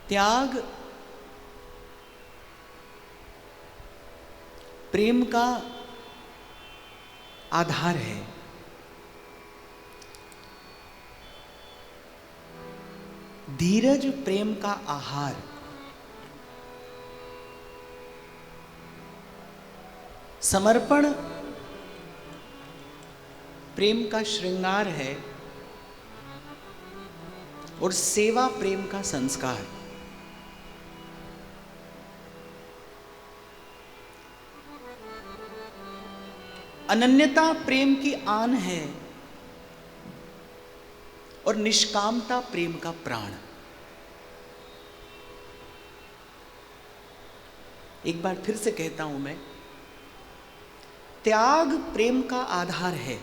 त्याग प्रेम का आधार है। धीरज प्रेम का आहार। समर्पण प्रेम का श्रृंगार है और सेवा प्रेम का संस्कार। अनन्यता प्रेम की आन है और निष्कामता प्रेम का प्राण। एक बार फिर से कहता हूं मैं, त्याग प्रेम का आधार है।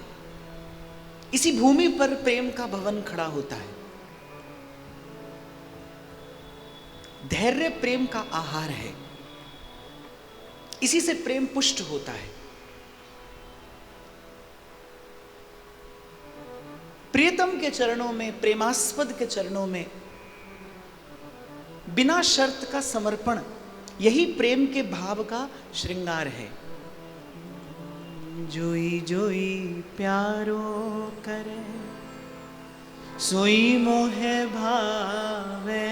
इसी भूमि पर प्रेम का भवन खड़ा होता है। धैर्य प्रेम का आहार है। इसी से प्रेम पुष्ट होता है। प्रियतम के चरणों में, प्रेमास्पद के चरणों में बिना शर्त का समर्पण, यही प्रेम के भाव का श्रृंगार है। जोई जोई प्यारो करे सोई मोहे भावे,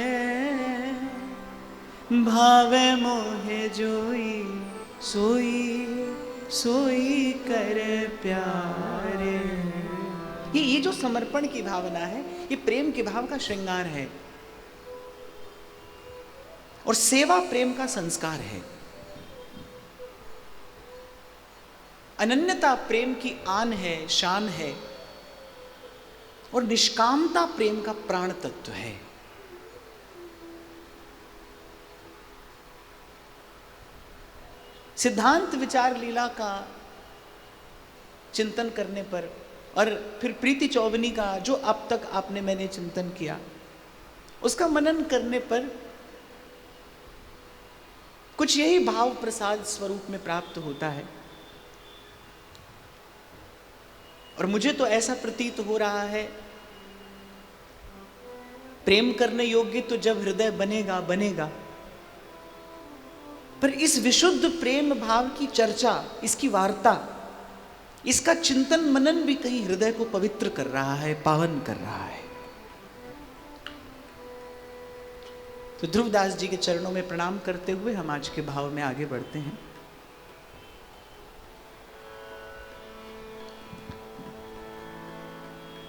भावे मोहे जोई सोई सोई करे प्यारे। ये जो समर्पण की भावना है, ये प्रेम के भाव का श्रृंगार है और सेवा प्रेम का संस्कार है। अनन्यता प्रेम की आन है, शान है और निष्कामता प्रेम का प्राण तत्व है। सिद्धांत विचार लीला का चिंतन करने पर और फिर प्रीति चौबनी का जो अब तक मैंने चिंतन किया, उसका मनन करने पर कुछ यही भाव प्रसाद स्वरूप में प्राप्त होता है। और मुझे तो ऐसा प्रतीत हो रहा है, प्रेम करने योग्य तो जब हृदय बनेगा बनेगा, पर इस विशुद्ध प्रेम भाव की चर्चा, इसकी वार्ता, इसका चिंतन मनन भी कहीं हृदय को पवित्र कर रहा है, पावन कर रहा है। तो ध्रुवदास जी के चरणों में प्रणाम करते हुए हम आज के भाव में आगे बढ़ते हैं।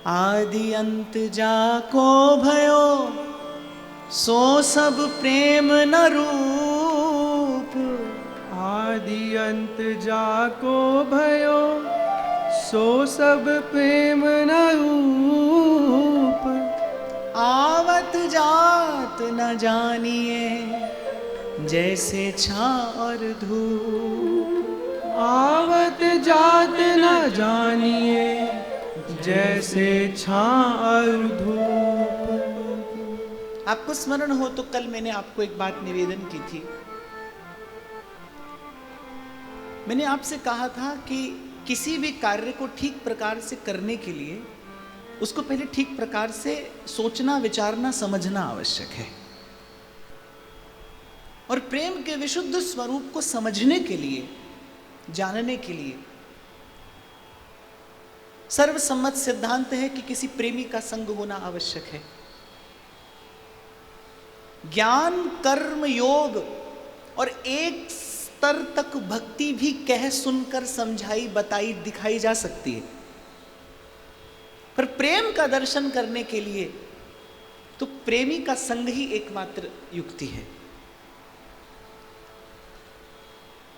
आदि अंत जाको भयो सो सब प्रेम न रूप। आदि अंत जाको भयो सो सब प्रेम न रूप। आवत जात न जानिए जैसे छां और धूप। आवत जात न जानिए जैसे छां और धूप। आपको स्मरण हो तो कल मैंने आपको एक बात निवेदन की थी। मैंने आपसे कहा था कि किसी भी कार्य को ठीक प्रकार से करने के लिए उसको पहले ठीक प्रकार से सोचना, विचारना, समझना आवश्यक है। और प्रेम के विशुद्ध स्वरूप को समझने के लिए, जानने के लिए सर्वसम्मत सिद्धांत है कि किसी प्रेमी का संग होना आवश्यक है। ज्ञान, कर्म, योग और एक स्तर तक भक्ति भी कह सुनकर समझाई, बताई, दिखाई जा सकती है, पर प्रेम का दर्शन करने के लिए तो प्रेमी का संग ही एकमात्र युक्ति है।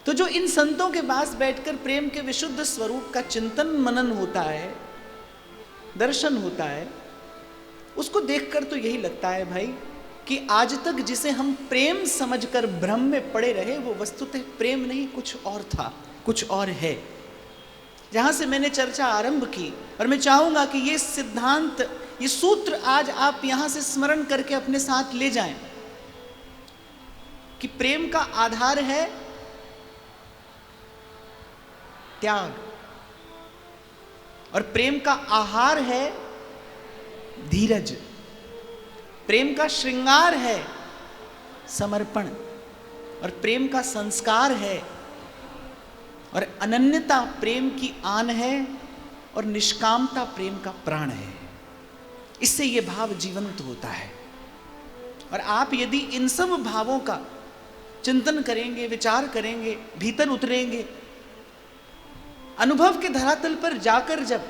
तो जो इन संतों के पास बैठकर प्रेम के विशुद्ध स्वरूप का चिंतन मनन होता है, दर्शन होता है, उसको देखकर तो यही लगता है भाई कि आज तक जिसे हम प्रेम समझकर भ्रम में पड़े रहे, वो वस्तुतः प्रेम नहीं, कुछ और था, कुछ और है। जहां से मैंने चर्चा आरंभ की, और मैं चाहूंगा कि ये सिद्धांत, ये सूत्र आज आप यहां से स्मरण करके अपने साथ ले जाएं कि प्रेम का आधार है त्याग और प्रेम का आहार है धीरज। प्रेम का श्रृंगार है समर्पण, और प्रेम का संस्कार है, और अनन्यता प्रेम की आन है, और निष्कामता प्रेम का प्राण है। इससे ये भाव जीवंत होता है। और आप यदि इन सब भावों का चिंतन करेंगे, विचार करेंगे, भीतर उतरेंगे, अनुभव के धरातल पर जाकर जब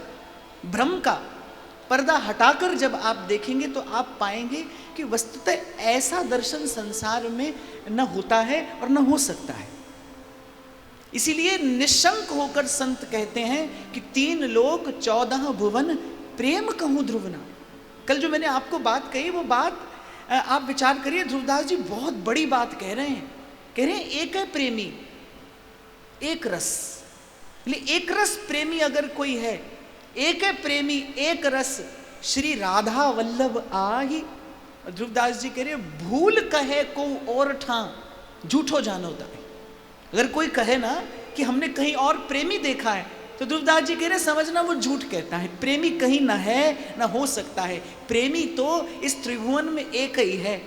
भ्रम का पर्दा हटाकर जब आप देखेंगे तो आप पाएंगे कि वस्तुतः ऐसा दर्शन संसार में न होता है और न हो सकता है। इसीलिए निशंक होकर संत कहते हैं कि 3 लोक 14 भुवन प्रेम कहूँ ध्रुवना। कल जो मैंने आपको बात कही वो बात आप विचार करिए, ध्रुवदास जी बहुत बड़ी बात कह रहे हैं। कह रहे हैं एक है प्रेमी, एक रस। एक रस प्रेमी अगर कोई है, एक है प्रेमी एक रस, श्री राधा वल्लभ आही। ध्रुवदास जी कह रहे भूल कहे को और ठां झूठो जानो तय। अगर कोई कहे ना कि हमने कहीं और प्रेमी देखा है, तो ध्रुवदास जी कह रहे समझना वो झूठ कहता है। प्रेमी कहीं ना है ना हो सकता है। प्रेमी तो इस त्रिभुवन में एक ही है।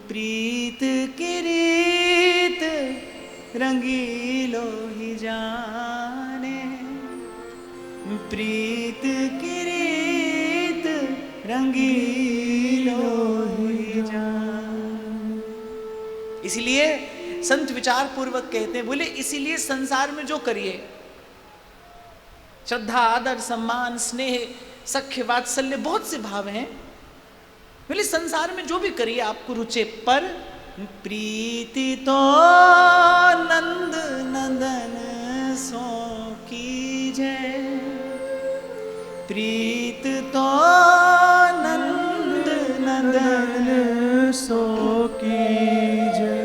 प्रीत किरीत रंगीलो ही जाने, प्रीत किरीत रंगीलो ही जाने। इसलिए संत विचार पूर्वक कहते हैं, बोले इसीलिए संसार में जो करिए, श्रद्धा आदर सम्मान स्नेह सख्य वात्सल्य बहुत से भाव हैं, बोले संसार में जो भी करिए आपको रुचे, पर प्रीति तो नंद नंदन सो कीजे, प्रीत तो नंद नंदन सो कीजे।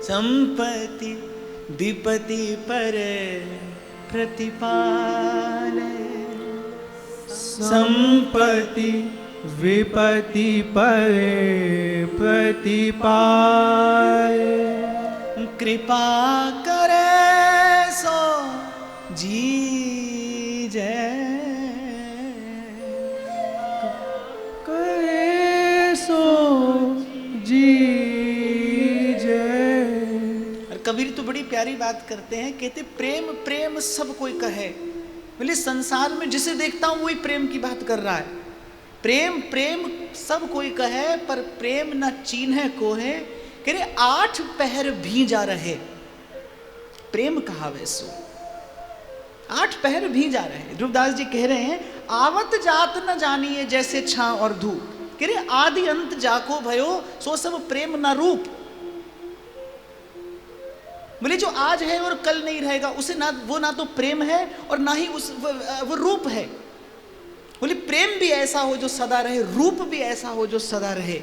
संपत्ति विपत्ति पर प्रतिपाल, संपत्ति विपत्ति पर प्रतिपाल, कृपा करे सो जी जय, करे सो जी जय। और कबीर तो बड़ी प्यारी बात करते हैं, कहते प्रेम प्रेम सब कोई कहे। बोले संसार में जिसे देखता हूं वही प्रेम की बात कर रहा है। प्रेम प्रेम सब कोई कहे, पर प्रेम न चीन्हे को है। कह रहे 8 पहर भी जा रहे, प्रेम कहावे सो। 8 पहर भी जा रहे। ध्रुवदास जी कह रहे हैं आवत जात न जानिए जैसे छां और धूप। कह रहे आदि अंत जाको भयो सो सब प्रेम न रूप। बोले जो आज है और कल नहीं रहेगा, उसे ना तो प्रेम है और ना ही वो रूप है। बोले प्रेम भी ऐसा हो जो सदा रहे, रूप भी ऐसा हो जो सदा रहे।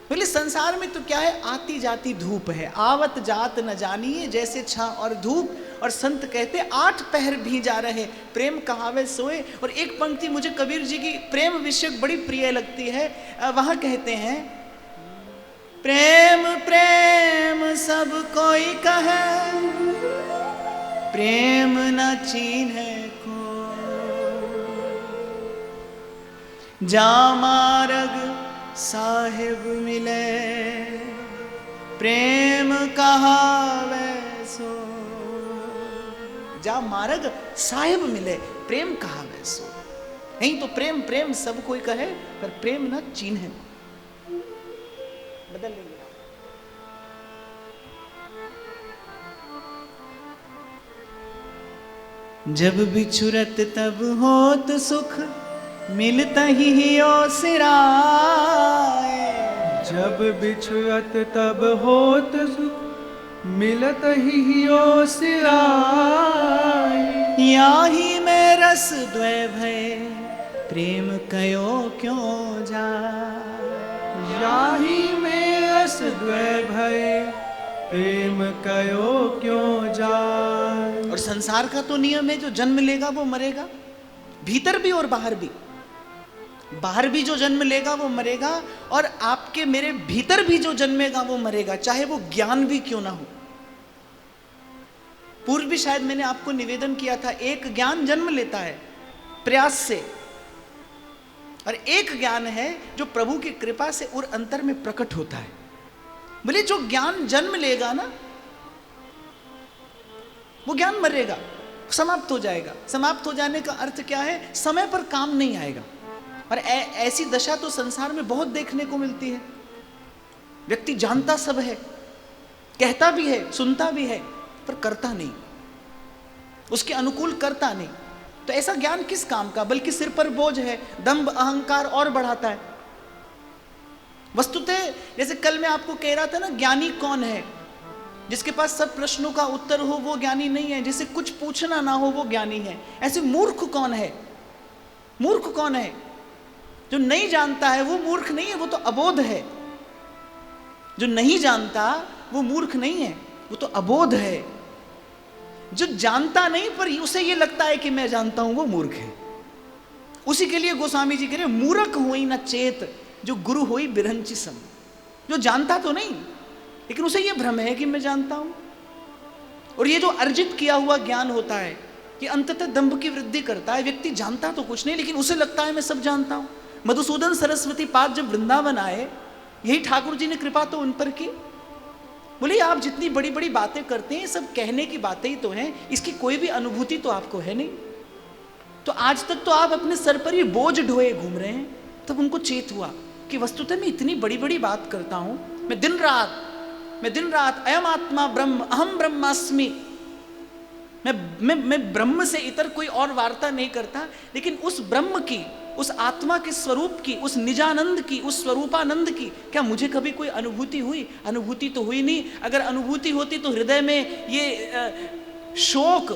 बोले संसार में तो क्या है, आती जाती धूप है, आवत जात न जानिए जैसे छां और धूप। और संत कहते 8 पहर भी जा रहे, प्रेम कहावे सोए। और एक पंक्ति मुझे कबीर जी की प्रेम विषयक बड़ी प्रिय लगती है। वहां कहते हैं प्रेम प्रेम सब कोई कहे, प्रेम न चीन्हे को, जा मार्ग साहिब मिले, प्रेम कहावे सो। जा मार्ग साहिब मिले, प्रेम कहावे सो। नहीं तो प्रेम प्रेम सब कोई कहे, पर प्रेम न चीन्हे। बदल लेंगे। जब बिछुरत तब होत सुख, मिलता ही ओ सिराए। जब बिछुरत तब होत सुख, मिलत ही ओ सिराए। याही में रस द्वय भय, प्रेम कयो क्यों जाए। याही में रस द्वय भय, प्रेम कयो क्यों जाए। और संसार का तो नियम है, जो जन्म लेगा वो मरेगा, भीतर भी और बाहर भी। बाहर भी जो जन्म लेगा वो मरेगा, और आपके मेरे भीतर भी जो जन्मेगा वो मरेगा, चाहे वो ज्ञान भी क्यों ना हो। पूर्व भी शायद मैंने आपको निवेदन किया था, एक ज्ञान जन्म लेता है प्रयास से, और एक ज्ञान है जो प्रभु की कृपा से उर अंतर में प्रकट होता है। बोले जो ज्ञान जन्म लेगा ना, वो ज्ञान मरेगा, समाप्त हो जाएगा। समाप्त हो जाने का अर्थ क्या है? समय पर काम नहीं आएगा। और ऐसी दशा तो संसार में बहुत देखने को मिलती है। व्यक्ति जानता सब है, कहता भी है, सुनता भी है, पर करता नहीं, उसके अनुकूल करता नहीं। तो ऐसा ज्ञान किस काम का? बल्कि सिर पर बोझ है, दंभ अहंकार और बढ़ाता है। वस्तुतः जैसे कल मैं आपको कह रहा था ना, ज्ञानी कौन है? जिसके पास सब प्रश्नों का उत्तर हो वो ज्ञानी नहीं है, जिसे कुछ पूछना ना हो वो ज्ञानी है। ऐसे मूर्ख कौन है? मूर्ख कौन है? जो नहीं जानता है वो मूर्ख नहीं है, वो तो अबोध है। जो नहीं जानता वो मूर्ख नहीं है, वो तो अबोध है। जो जानता नहीं पर उसे ये लगता है कि मैं जानता हूं, वो मूर्ख है। उसी के लिए गोस्वामी जी कह रहे मूर्ख होई न चेत, जो गुरु होई बिरंची सम। जो जानता तो नहीं, लेकिन उसे यह भ्रम है कि मैं जानता हूं। और ये जो अर्जित किया हुआ ज्ञान होता है कि अंततः दंभ की वृद्धि करता है। व्यक्ति जानता तो कुछ नहीं, लेकिन उसे लगता है मैं सब जानता हूं। मधुसूदन सरस्वती पाद जब वृंदावन आए, यही ठाकुर जी ने कृपा तो उन पर की। बोले आप जितनी बड़ी बड़ी बातें करते हैं, सब कहने की बातें ही तो हैं, इसकी कोई भी अनुभूति तो आपको है नहीं। तो आज तक तो आप अपने सर पर ये बोझ ढोए घूम रहे हैं। तब उनको चेत हुआ कि वस्तुतः मैं इतनी बड़ी बड़ी बात करता हूं। मैं दिन रात अयम आत्मा ब्रह्म, अहम ब्रह्मास्मि। मैं ब्रह्म से इतर कोई और वार्ता नहीं करता, लेकिन उस ब्रह्म की, उस आत्मा के स्वरूप की, उस निजानंद की, उस स्वरूपानंद की क्या मुझे कभी कोई अनुभूति हुई? अनुभूति तो हुई नहीं। अगर अनुभूति होती तो हृदय में ये शोक,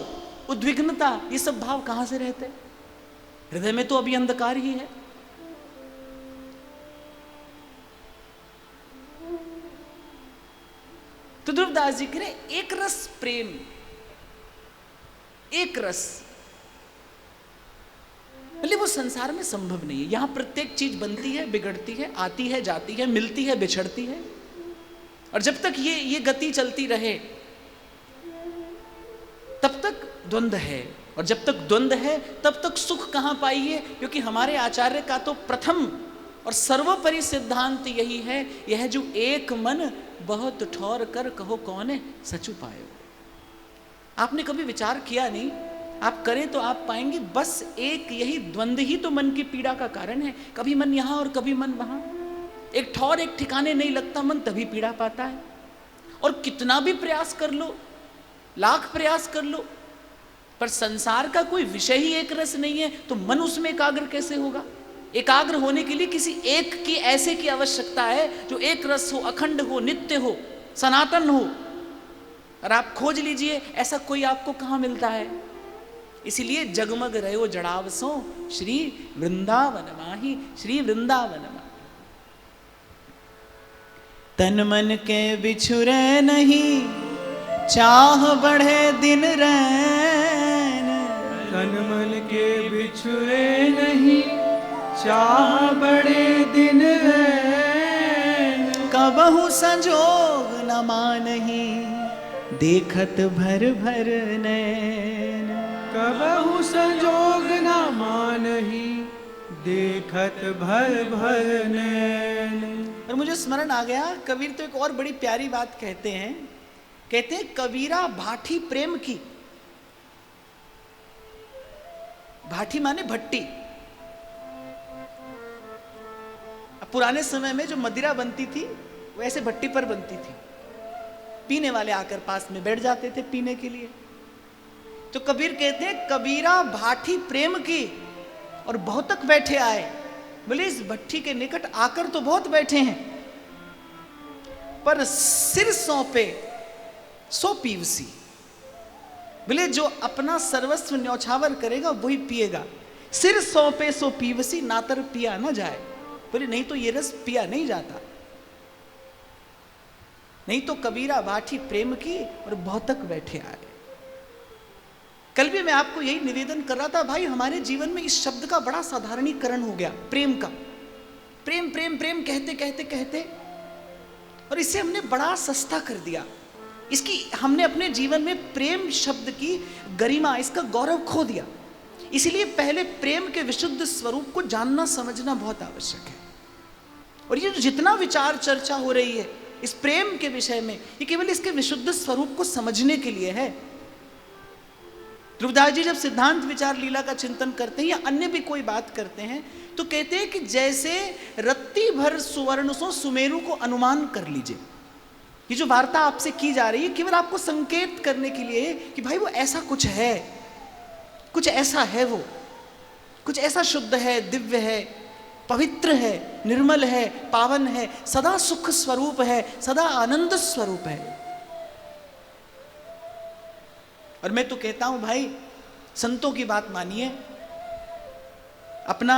उद्विग्नता, ये सब भाव कहां से रहते? हृदय में तो अभी अंधकार ही है। तो ध्रुवदास जी कह रहे एक रस प्रेम, एक रस, वो संसार में संभव नहीं है। यहां प्रत्येक चीज बनती है, बिगड़ती है, आती है, जाती है, मिलती है, बिछड़ती है। और जब तक ये गति चलती रहे तब तक द्वंद्व है। और जब तक द्वंद्व है तब तक सुख कहां पाइए? क्योंकि हमारे आचार्य का तो प्रथम और सर्वोपरि सिद्धांत यही है, यह जो एक मन बहुत ठौर कर कहो कौन है सचु पायो। आपने कभी विचार किया नहीं? आप करें तो आप पाएंगे बस एक यही द्वंद्व ही तो मन की पीड़ा का कारण है। कभी मन यहां और कभी मन वहां, एक ठौर एक ठिकाने नहीं लगता मन, तभी पीड़ा पाता है। और कितना भी प्रयास कर लो, लाख प्रयास कर लो, पर संसार का कोई विषय ही एक रस नहीं है, तो मन उसमें एकाग्र कैसे होगा? एकाग्र होने के लिए किसी एक की ऐसे की आवश्यकता है जो एक रस हो, अखंड हो, नित्य हो, सनातन हो। और आप खोज लीजिए, ऐसा कोई आपको कहां मिलता है? इसीलिए जगमग रहो जड़ावसो श्री वृंदावन माही, श्री वृंदावन माही। तन मन के बिछुरे नहीं, चाह बढ़े दिन रैन। तन मन के बिछुरे नहीं, चाह बढ़े दिन रैन। कबहु संजोग न मानही, देखत भर भर नैन। कबहु संजोग न मानही, देखत भर भर नैन। और मुझे स्मरण आ गया, कबीर तो एक और बड़ी प्यारी बात कहते हैं। कहते हैं कबीरा भाठी प्रेम की। भाठी माने भट्टी। अब पुराने समय में जो मदिरा बनती थी वो ऐसे भट्टी पर बनती थी। पीने वाले आकर पास में बैठ जाते थे पीने के लिए। तो कबीर कहते हैं कबीरा भाठी प्रेम की और बहुत तक बैठे आए। बोले इस भट्टी के निकट आकर तो बहुत बैठे हैं, पर सिर सौंपे सो पीवसी। बोले जो अपना सर्वस्व न्यौछावर करेगा वही पिएगा। सिर सौंपे सो पीवसी, नातर पिया ना जाए। बोले नहीं तो ये रस पिया नहीं जाता। नहीं तो कबीरा भाठी प्रेम की और बहुत तक बैठे आए। कल भी मैं आपको यही निवेदन कर रहा था, भाई हमारे जीवन में इस शब्द का बड़ा साधारणीकरण हो गया, प्रेम का। प्रेम प्रेम प्रेम कहते कहते कहते, और इसे हमने बड़ा सस्ता कर दिया। इसकी हमने अपने जीवन में प्रेम शब्द की गरिमा, इसका गौरव खो दिया। इसलिए पहले प्रेम के विशुद्ध स्वरूप को जानना समझना बहुत आवश्यक है। और ये जितना विचार चर्चा हो रही है इस प्रेम के विषय में, ये केवल इसके विशुद्ध स्वरूप को समझने के लिए है। ध्रुवदास जी जब सिद्धांत विचार लीला का चिंतन करते हैं या अन्य भी कोई बात करते हैं तो कहते हैं कि जैसे रत्ती भर सुवर्ण सो सुमेरु को अनुमान कर लीजिए। ये जो वार्ता आपसे की जा रही है केवल आपको संकेत करने के लिए कि भाई वो ऐसा कुछ है, कुछ ऐसा है, वो कुछ ऐसा शुद्ध है, दिव्य है, पवित्र है, निर्मल है, पावन है, सदा सुख स्वरूप है, सदा आनंद स्वरूप है। और मैं तो कहता हूं भाई संतों की बात मानिए। अपना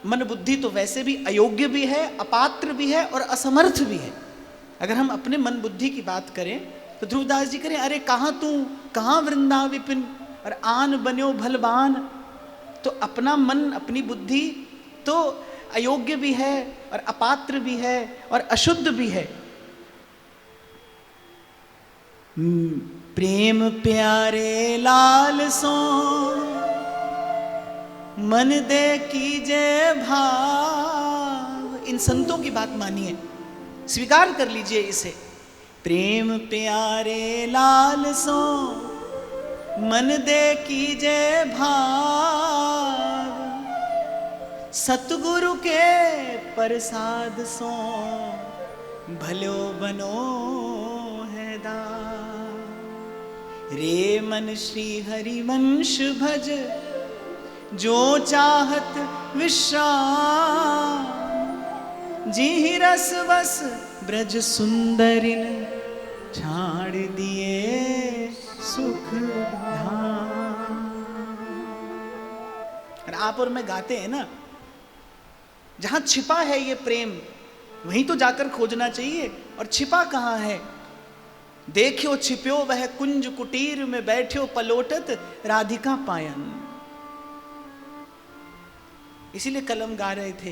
मन बुद्धि तो वैसे भी अयोग्य भी है, अपात्र भी है और असमर्थ भी है। अगर हम अपने मन बुद्धि की बात करें तो ध्रुवदास जी करें, अरे कहाँ तू कहाँ वृंदा विपिन और आन बन्यो भलबान। तो अपना मन अपनी बुद्धि तो अयोग्य भी है और अपात्र भी है और अशुद्ध भी है। प्रेम प्यारे लाल सो मन दे कीजे भाव। इन संतों की बात मानिए, स्वीकार कर लीजिए इसे। प्रेम प्यारे लाल सो मन दे कीजे भाव, सतगुरु के प्रसाद सो भलो बनो है दास। रे मन श्री हरि वंश भज, जो चाहत विश्राम, जी रस बस ब्रज सुंदरिन, छाड़ दिए सुख धाम। और आप और मैं गाते हैं ना, जहां छिपा है ये प्रेम वहीं तो जाकर खोजना चाहिए। और छिपा कहां है? देखियो छिप्यो वह कुंज कुटीर में, बैठ्यो पलोटत राधिका पायन। इसीलिए कलम गा रहे थे,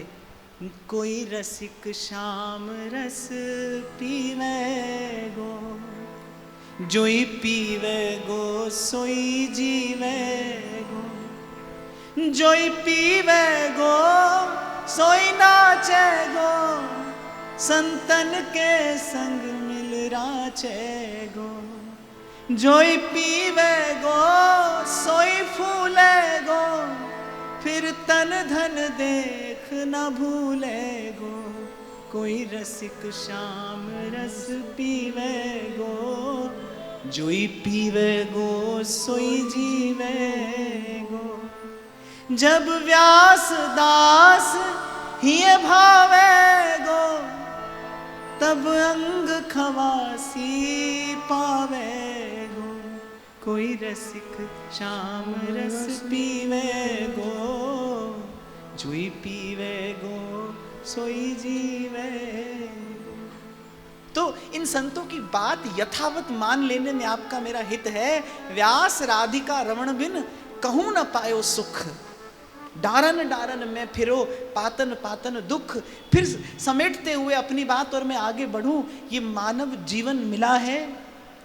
कोई रसिक शाम रस पीवे गो, जोई पीवे गो सोई जीवे गो, जोई पीवे गो सोई नाचे गो, संतन के संग मिल राचे गो, जोई पीवे गो सोई फूले गो, फिर तन धन देख न भूले गो, कोई रसिक शाम रस पीवे गो, जोई पीवे गो सोई जीवे गो। जब व्यास दास ही भावे गो, तब अंग खवासी पावे गो, कोई रसिक शाम रस पीवे गो, जोई पीवे गो सोई जीवे। तो इन संतों की बात यथावत मान लेने में आपका मेरा हित है। व्यास राधिका रमण बिन कहूं न पायो सुख, डारन डारन में फिरो पातन पातन दुख। फिर समेटते हुए अपनी बात और मैं आगे बढ़ूं, ये मानव जीवन मिला है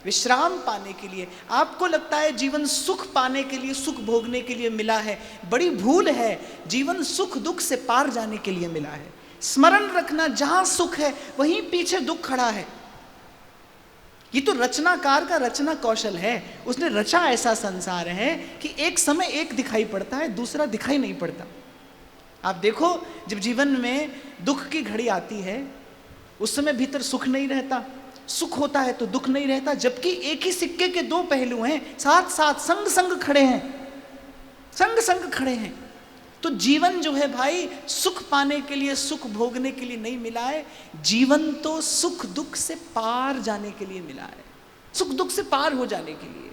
विश्राम पाने के लिए। आपको लगता है जीवन सुख पाने के लिए, सुख भोगने के लिए मिला है, बड़ी भूल है। जीवन सुख दुख से पार जाने के लिए मिला है। स्मरण रखना, जहां सुख है वहीं पीछे दुख खड़ा है। ये तो रचनाकार का रचना कौशल है। उसने रचा ऐसा संसार है कि एक समय एक दिखाई पड़ता है, दूसरा दिखाई नहीं पड़ता। आप देखो, जब जीवन में दुख की घड़ी आती है उस समय भीतर सुख नहीं रहता, सुख होता है तो दुख नहीं रहता। जबकि एक ही सिक्के के दो पहलू हैं, साथ साथ संग संग खड़े हैं, संग संग खड़े हैं। तो जीवन जो है भाई, सुख पाने के लिए, सुख भोगने के लिए नहीं मिला है। जीवन तो सुख दुख से पार जाने के लिए मिला है, सुख दुख से पार हो जाने के लिए,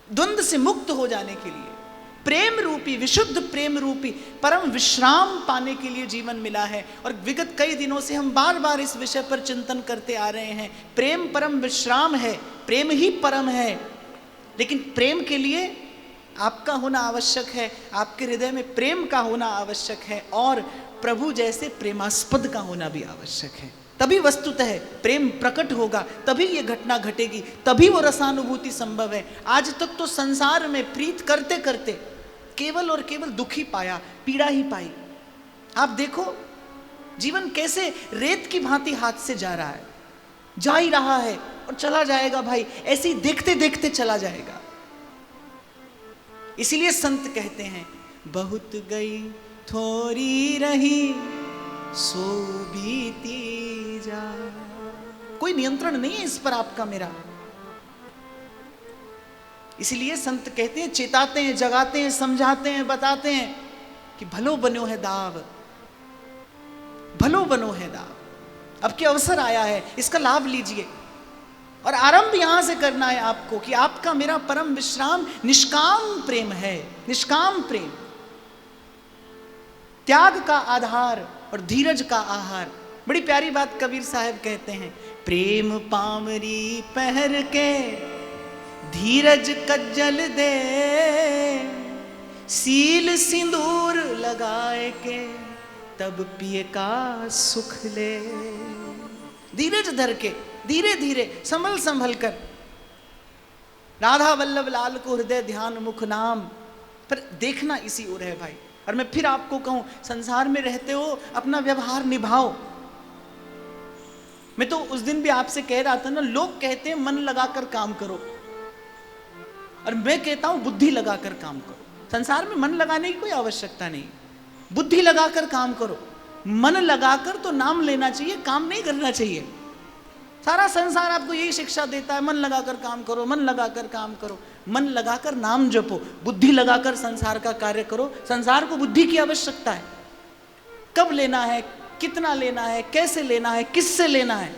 द्वंद्व से मुक्त हो जाने के लिए, प्रेम रूपी, विशुद्ध प्रेम रूपी परम विश्राम पाने के लिए जीवन मिला है। और विगत कई दिनों से हम बार बार इस विषय पर चिंतन करते आ रहे हैं। प्रेम परम विश्राम है, प्रेम ही परम है। लेकिन प्रेम के लिए आपका होना आवश्यक है, आपके हृदय में प्रेम का होना आवश्यक है, और प्रभु जैसे प्रेमास्पद का होना भी आवश्यक है। तभी वस्तुतः प्रेम प्रकट होगा, तभी ये घटना घटेगी, तभी वो रसानुभूति संभव है। आज तक तो संसार में प्रीत करते करते केवल और केवल दुख ही पाया, पीड़ा ही पाई। आप देखो जीवन कैसे रेत की भांति हाथ से जा रहा है, जा ही रहा है और चला जाएगा भाई, ऐसे ही देखते देखते चला जाएगा। इसीलिए संत कहते हैं बहुत गई थोड़ी रही सो बीती जा। कोई नियंत्रण नहीं है इस पर आपका मेरा। इसलिए संत कहते हैं, चेताते हैं, जगाते हैं, समझाते हैं, बताते हैं कि भलो बनो है दाव, भलो बनो है दाव। अब के अवसर आया है, इसका लाभ लीजिए। और आरंभ यहां से करना है आपको कि आपका मेरा परम विश्राम निष्काम प्रेम है। निष्काम प्रेम त्याग का आधार और धीरज का आहार। बड़ी प्यारी बात कबीर साहब कहते हैं, प्रेम पामरी पहर के धीरज कज्जल दे, सील सिंदूर लगाए के तब पिए का सुख ले। धीरज धर के, धीरे धीरे, संभल संभल कर। राधा वल्लभ लाल को हृदय ध्यान मुख नाम, पर देखना इसी ओर है भाई। और मैं फिर आपको कहूं, संसार में रहते हो अपना व्यवहार निभाओ। मैं तो उस दिन भी आपसे कह रहा था ना, लोग कहते हैं मन लगाकर काम करो, और मैं कहता हूं बुद्धि लगाकर काम करो। संसार में मन लगाने की कोई आवश्यकता नहीं, बुद्धि लगाकर काम करो। मन लगाकर तो नाम लेना चाहिए, काम नहीं करना चाहिए। सारा संसार आपको यही शिक्षा देता है, मन लगाकर काम करो, मन लगाकर काम करो। मन लगाकर नाम जपो, बुद्धि लगाकर संसार का कार्य करो। संसार को बुद्धि की आवश्यकता है। कब लेना है, कितना लेना है, कैसे लेना है, किससे लेना है।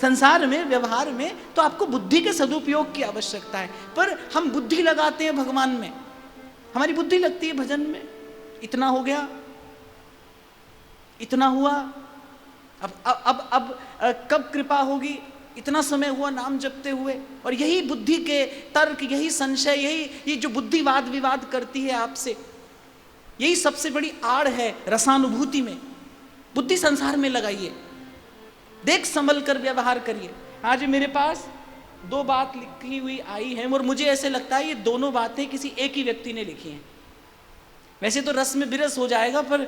संसार में, व्यवहार में तो आपको बुद्धि के सदुपयोग की आवश्यकता है। पर हम बुद्धि लगाते हैं भगवान में, हमारी बुद्धि लगती है भजन में। इतना हो गया, इतना हुआ, अब कब कृपा होगी, इतना समय हुआ नाम जपते हुए। और यही बुद्धि के तर्क, यही संशय, यही जो बुद्धि वाद विवाद करती है आपसे, यही सबसे बड़ी आड़ है रसानुभूति में। बुद्धि संसार में लगाइए, देख संभल कर व्यवहार करिए। आज मेरे पास 2 बात लिखी हुई आई हैं और मुझे ऐसे लगता है ये दोनों बातें किसी एक ही व्यक्ति ने लिखी हैं। वैसे तो रस में बिरस हो जाएगा, पर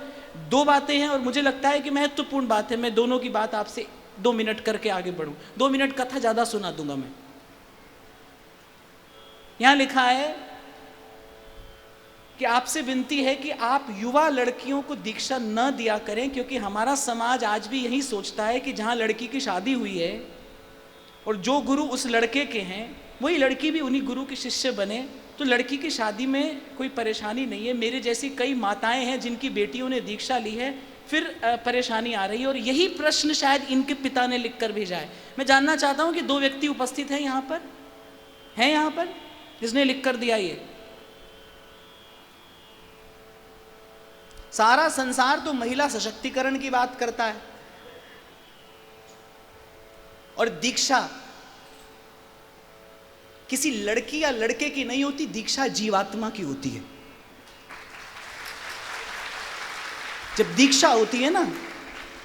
2 बातें हैं और मुझे लगता है कि महत्वपूर्ण बात है। मैं दोनों की बात आपसे 2 मिनट करके आगे बढ़ूं। 2 मिनट कथा ज्यादा सुना दूंगा मैं। यहां लिखा है कि आपसे विनती है कि आप युवा लड़कियों को दीक्षा न दिया करें, क्योंकि हमारा समाज आज भी यही सोचता है कि जहां लड़की की शादी हुई है और जो गुरु उस लड़के के हैं वही लड़की भी उन्हीं गुरु की शिष्य बने, तो लड़की की शादी में कोई परेशानी नहीं है। मेरे जैसी कई माताएं हैं जिनकी बेटियों ने दीक्षा ली है, फिर परेशानी आ रही है। और यही प्रश्न शायद इनके पिता ने लिखकर भेजा है। मैं जानना चाहता हूं कि 2 व्यक्ति उपस्थित हैं यहां पर, जिसने लिखकर दिया ये। सारा संसार तो महिला सशक्तिकरण की बात करता है, और दीक्षा किसी लड़की या लड़के की नहीं होती, दीक्षा जीवात्मा की होती है। जब दीक्षा होती है ना,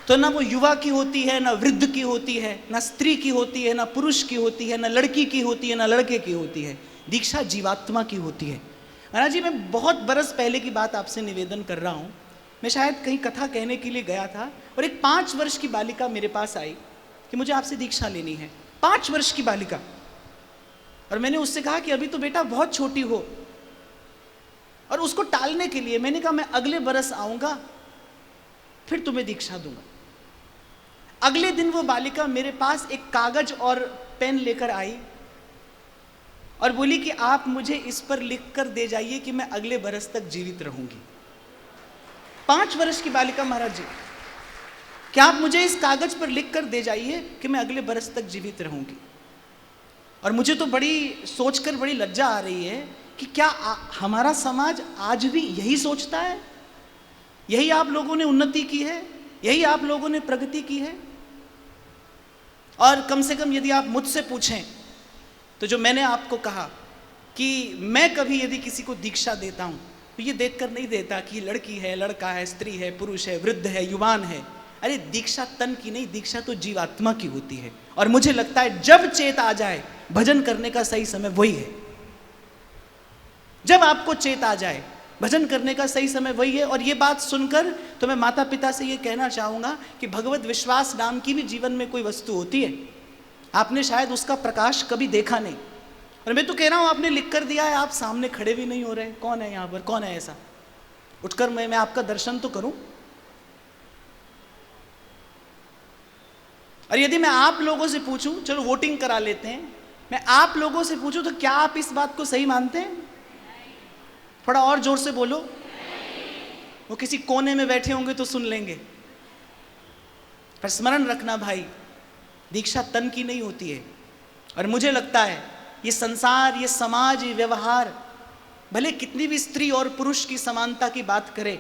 तो ना वो युवा की होती है, ना वृद्ध की होती है, ना स्त्री की होती है, ना पुरुष की होती है, ना लड़की की होती है, ना लड़के की होती है। दीक्षा जीवात्मा की होती है। महाराज जी, मैं बहुत बरस पहले की बात आपसे निवेदन कर रहा हूं। मैं शायद कहीं कथा कहने के लिए गया था और एक 5 वर्ष की बालिका मेरे पास आई कि मुझे आपसे दीक्षा लेनी है। 5 वर्ष की बालिका। और मैंने उससे कहा कि अभी तो बेटा बहुत छोटी हो, और उसको टालने के लिए मैंने कहा मैं अगले बरस आऊंगा, फिर तुम्हें दीक्षा दूंगा। अगले दिन वो बालिका मेरे पास एक कागज और पेन लेकर आई और बोली कि आप मुझे इस पर लिख कर दे जाइए कि मैं अगले बरस तक जीवित रहूंगी। 5 वर्ष की बालिका, महाराज जी, क्या आप मुझे इस कागज पर लिख कर दे जाइए कि मैं अगले बरस तक जीवित रहूंगी। और मुझे तो बड़ी सोचकर बड़ी लज्जा आ रही है कि क्या हमारा समाज आज भी यही सोचता है? यही आप लोगों ने उन्नति की है, यही आप लोगों ने प्रगति की है। और कम से कम यदि आप मुझसे पूछें तो जो मैंने आपको कहा कि मैं कभी यदि किसी को दीक्षा देता हूं तो ये देखकर नहीं देता कि लड़की है, लड़का है, स्त्री है, पुरुष है, वृद्ध है, युवान है। अरे दीक्षा तन की नहीं, दीक्षा तो जीवात्मा की होती है। और मुझे लगता है जब चेत आ जाए, भजन करने का सही समय वही है। जब आपको चेत आ जाए, भजन करने का सही समय वही है। और ये बात सुनकर तो मैं माता पिता से ये कहना चाहूंगा कि भगवत विश्वास नाम की भी जीवन में कोई वस्तु होती है, आपने शायद उसका प्रकाश कभी देखा नहीं। और मैं तो कह रहा हूं, आपने लिख कर दिया है, आप सामने खड़े भी नहीं हो रहे। कौन है यहां पर, कौन है ऐसा? उठकर मैं आपका दर्शन तो करूं। और यदि मैं आप लोगों से पूछूं, चलो वोटिंग करा लेते हैं, मैं आप लोगों से पूछूं तो क्या आप इस बात को सही मानते हैं? थोड़ा और जोर से बोलो। वो किसी कोने में बैठे होंगे तो सुन लेंगे। पर स्मरण रखना भाई, दीक्षा तन की नहीं होती है। और मुझे लगता है ये संसार, ये समाज, ये व्यवहार भले कितनी भी स्त्री और पुरुष की समानता की बात करे,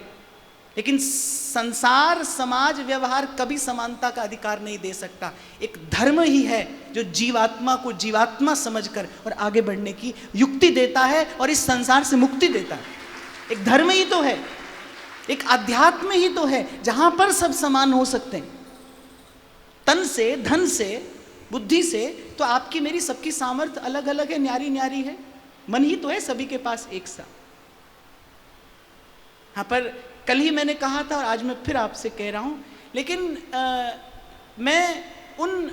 लेकिन संसार, समाज, व्यवहार कभी समानता का अधिकार नहीं दे सकता। एक धर्म ही है जो जीवात्मा को जीवात्मा समझकर और आगे बढ़ने की युक्ति देता है और इस संसार से मुक्ति देता है। एक धर्म ही तो है, एक अध्यात्म ही तो है जहां पर सब समान हो सकते हैं। तन से, धन से, बुद्धि से तो आपकी मेरी सबकी सामर्थ्य अलग अलग है, न्यारी न्यारी है। मन ही तो है सभी के पास एक सा। हाँ, पर कल ही मैंने कहा था और आज मैं फिर आपसे कह रहा हूं, लेकिन मैं उन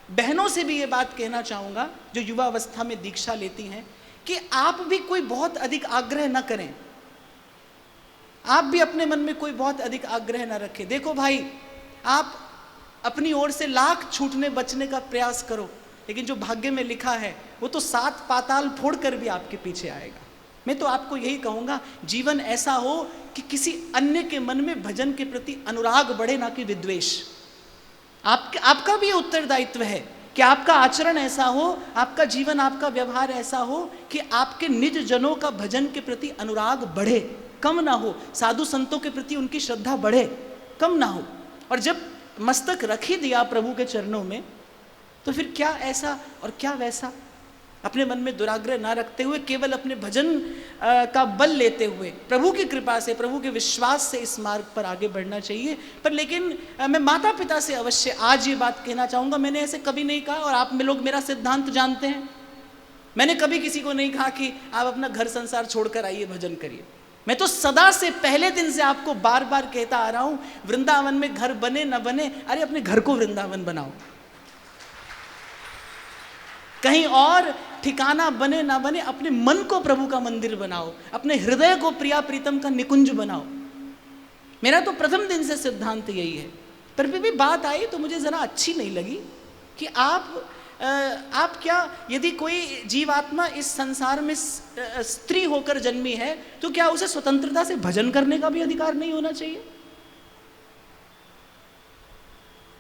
बहनों से भी ये बात कहना चाहूंगा जो युवा अवस्था में दीक्षा लेती हैं कि आप भी कोई बहुत अधिक आग्रह न करें। आप भी अपने मन में कोई बहुत अधिक आग्रह न रखें। देखो भाई, आप अपनी ओर से लाख छूटने बचने का प्रयास करो, लेकिन जो भाग्य में लिखा है वो तो 7 पाताल फोड़ कर भी आपके पीछे आएगा। मैं तो आपको यही कहूंगा, जीवन ऐसा हो कि किसी अन्य के मन में भजन के प्रति अनुराग बढ़े, ना कि विद्वेष। आपका भी उत्तरदायित्व है कि आपका आचरण ऐसा हो, आपका जीवन, आपका व्यवहार ऐसा हो कि आपके निज जनों का भजन के प्रति अनुराग बढ़े, कम ना हो। साधु संतों के प्रति उनकी श्रद्धा बढ़े, कम ना हो। और जब मस्तक रख ही दिया प्रभु के चरणों में, तो फिर क्या ऐसा और क्या वैसा, अपने मन में दुराग्रह ना रखते हुए, केवल अपने भजन का बल लेते हुए प्रभु की कृपा से, प्रभु के विश्वास से इस मार्ग पर आगे बढ़ना चाहिए। पर लेकिन मैं माता पिता से अवश्य आज ये बात कहना चाहूँगा, मैंने ऐसे कभी नहीं कहा, और आप में लोग मेरा सिद्धांत जानते हैं, मैंने कभी किसी को नहीं कहा कि आप अपना घर संसार छोड़कर आइए भजन करिए। मैं तो सदा से, पहले दिन से आपको बार बार कहता आ रहा हूँ, वृंदावन में घर बने न बने, अरे अपने घर को वृंदावन बनाओ। कहीं और ठिकाना बने ना बने, अपने मन को प्रभु का मंदिर बनाओ, अपने हृदय को प्रिया प्रीतम का निकुंज बनाओ। मेरा तो प्रथम दिन से सिद्धांत यही है। पर फिर भी बात आई तो मुझे जरा अच्छी नहीं लगी कि आप क्या, यदि कोई जीवात्मा इस संसार में स्त्री होकर जन्मी है तो क्या उसे स्वतंत्रता से भजन करने का भी अधिकार नहीं होना चाहिए?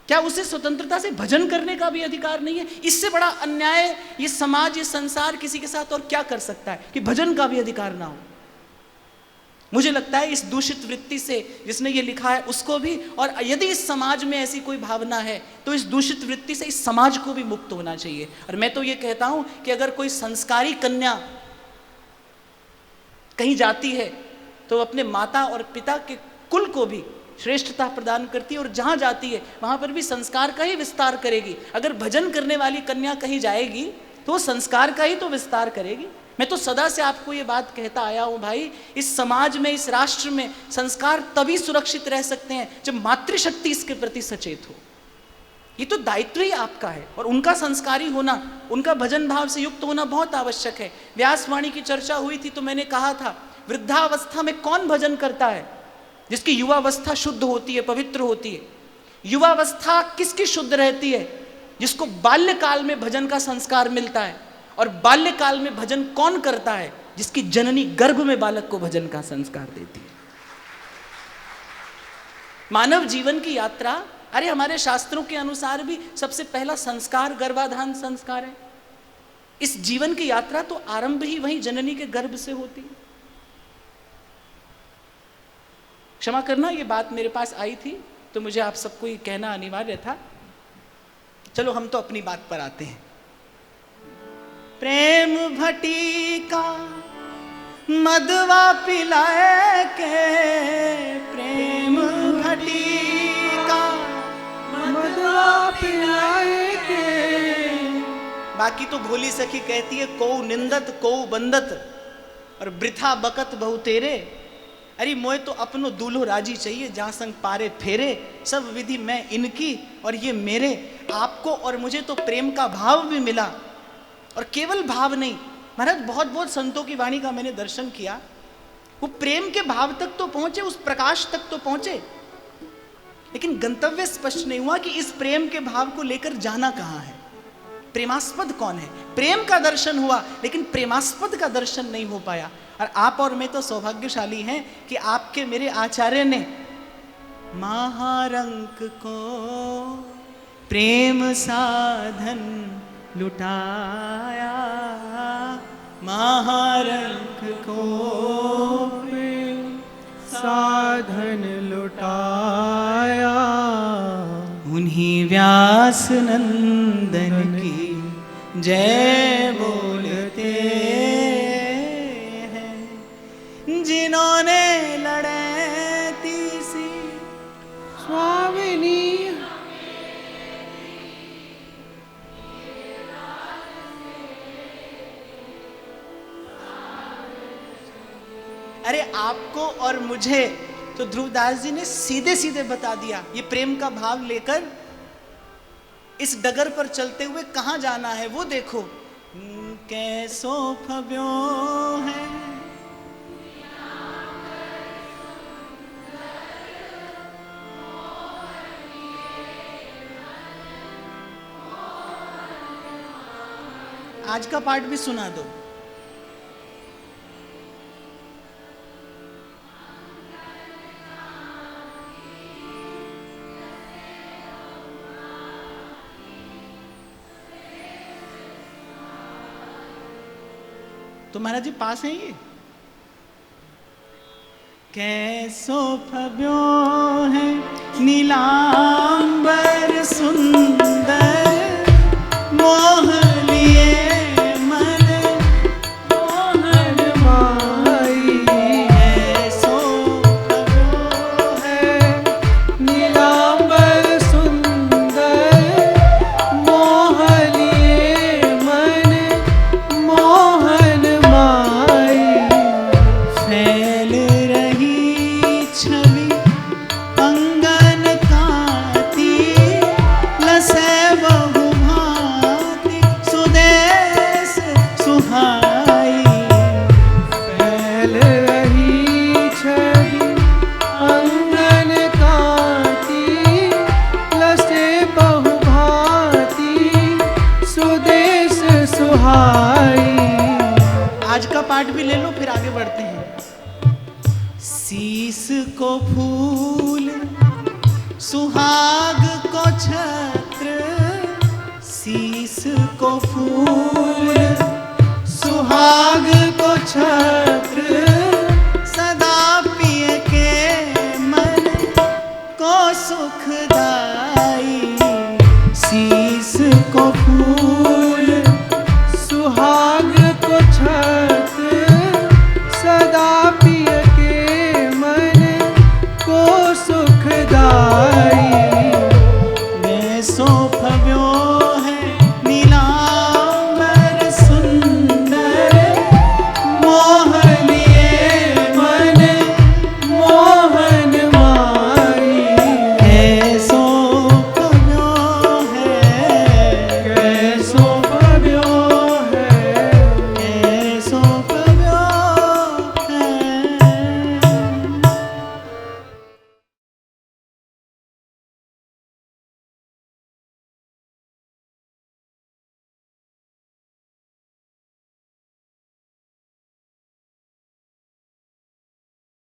क्या उसे स्वतंत्रता से भजन करने का भी अधिकार नहीं है? इससे बड़ा अन्याय ये समाज, ये संसार किसी के साथ और क्या कर सकता है कि भजन का भी अधिकार ना हो? मुझे लगता है इस दूषित वृत्ति से जिसने ये लिखा है उसको भी, और यदि इस समाज में ऐसी कोई भावना है तो इस दूषित वृत्ति से इस समाज को भी मुक्त होना चाहिए। और मैं तो ये कहता हूं कि अगर कोई संस्कारी कन्या कहीं जाती है तो अपने माता और पिता के कुल को भी श्रेष्ठता प्रदान करती है, और जहां जाती है वहां पर भी संस्कार का ही विस्तार करेगी। अगर भजन करने वाली कन्या कहीं जाएगी तो संस्कार का ही तो विस्तार करेगी। मैं तो सदा से आपको ये बात कहता आया हूं भाई, इस समाज में, इस राष्ट्र में संस्कार तभी सुरक्षित रह सकते हैं जब मातृशक्ति इसके प्रति सचेत हो। ये तो दायित्व ही आपका है, और उनका संस्कारी होना, उनका भजन भाव से युक्त होना बहुत आवश्यक है। व्यासवाणी की चर्चा हुई थी तो मैंने कहा था, वृद्धावस्था में कौन भजन करता है? जिसकी युवावस्था शुद्ध होती है, पवित्र होती है। युवावस्था किसकी शुद्ध रहती है? जिसको बाल्यकाल में भजन का संस्कार मिलता है। और बाल्यकाल में भजन कौन करता है? जिसकी जननी गर्भ में बालक को भजन का संस्कार देती है। मानव जीवन की यात्रा, अरे हमारे शास्त्रों के अनुसार भी सबसे पहला संस्कार गर्भाधान संस्कार है। इस जीवन की यात्रा तो आरंभ ही वहीं जननी के गर्भ से होती है। क्षमा करना, ये बात मेरे पास आई थी तो मुझे आप सबको ये कहना अनिवार्य था। चलो हम तो अपनी बात पर आते हैं। प्रेम भटिका मदवा पिलाए के, प्रेम भटिका बाकी तो भोली सखी कहती है को निंदत को बंदत और वृथा बकत बहु तेरे। अरे मोए तो अपनो दूल्हो राजी चाहिए, जहां संग पारे फेरे, सब विधि मैं इनकी और ये मेरे। आपको और मुझे तो प्रेम का भाव भी मिला, और केवल भाव नहीं महाराज, बहुत बहुत संतों की वाणी का मैंने दर्शन किया, वो प्रेम के भाव तक तो पहुंचे, उस प्रकाश तक तो पहुंचे, लेकिन गंतव्य स्पष्ट नहीं हुआ कि इस प्रेम के भाव को लेकर जाना कहां है, प्रेमास्पद कौन है। प्रेम का दर्शन हुआ लेकिन प्रेमास्पद का दर्शन नहीं हो पाया। और आप और मैं तो सौभाग्यशाली हैं कि आपके मेरे आचार्य ने महारंक को प्रेम साधन लुटाया, महारंक को प्रेम साधन लुटाया। उन्हीं व्यास नंदन की जय बोलते हैं, जिन्होंने लड़ैती सी स्वामिनी अरे आपको और मुझे तो ध्रुवदास जी ने सीधे सीधे बता दिया, ये प्रेम का भाव लेकर इस डगर पर चलते हुए कहां जाना है वो देखो। कैसो फब्यो है आज का पाठ भी सुना दो। तो महाराज जी पास हैं ये। कैसो फब्यो है नीलांबर सुंदर, मोह लिए मन मोहन माई। कैसो फब्यो है नीलांबर सुंदर, मोह लिए मन मोहन माई। फैल रही छवि अंगन काती, लसे बहु भांति सुदेश सुहाई। फैल रही छवि अंगन कांति, लसे बहु भांति सुदेश सुहाई। आज का पाठ भी ले लो फिर आगे बढ़ते हैं। शीस को फूल सुहाग को छत्र, शीस को फूल सुहाग को छत्र,